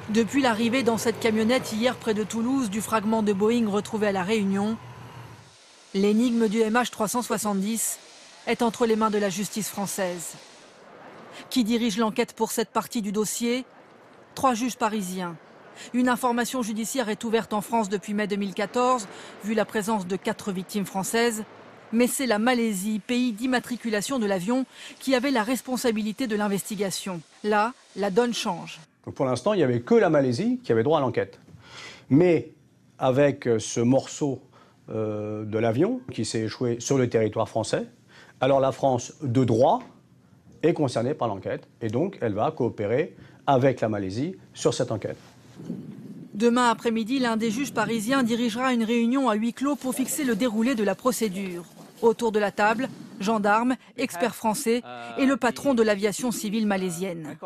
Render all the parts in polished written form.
Depuis l'arrivée dans cette camionnette hier près de Toulouse du fragment de Boeing retrouvé à La Réunion, l'énigme du MH370 est entre les mains de la justice française. Qui dirige l'enquête pour cette partie du dossier? 3 juges parisiens. Une information judiciaire est ouverte en France depuis mai 2014, vu la présence de 4 victimes françaises. Mais c'est la Malaisie, pays d'immatriculation de l'avion, qui avait la responsabilité de l'investigation. Là, la donne change. Donc pour l'instant, il n'y avait que la Malaisie qui avait droit à l'enquête. Mais avec ce morceau de l'avion qui s'est échoué sur le territoire français, alors la France, de droit, est concernée par l'enquête. Et donc, elle va coopérer avec la Malaisie sur cette enquête. Demain après-midi, l'un des juges parisiens dirigera une réunion à huis clos pour fixer le déroulé de la procédure. Autour de la table, gendarmes, experts français et le patron de l'aviation civile malaisienne.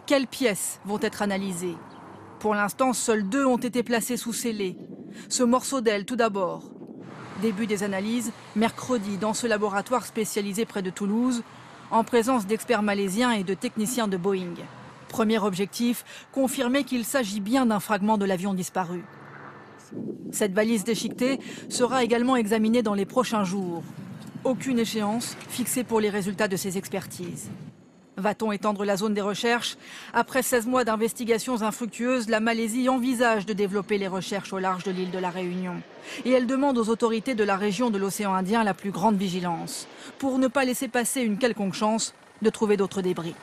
Quelles pièces vont être analysées? Pour l'instant, seules 2 ont été placées sous scellé. Ce morceau d'aile tout d'abord. Début des analyses, mercredi, dans ce laboratoire spécialisé près de Toulouse, en présence d'experts malaisiens et de techniciens de Boeing. Premier objectif, confirmer qu'il s'agit bien d'un fragment de l'avion disparu. Cette valise déchiquetée sera également examinée dans les prochains jours. Aucune échéance fixée pour les résultats de ces expertises. Va-t-on étendre la zone des recherches? Après 16 mois d'investigations infructueuses, la Malaisie envisage de développer les recherches au large de l'île de la Réunion. Et elle demande aux autorités de la région de l'océan Indien la plus grande vigilance, pour ne pas laisser passer une quelconque chance de trouver d'autres débris.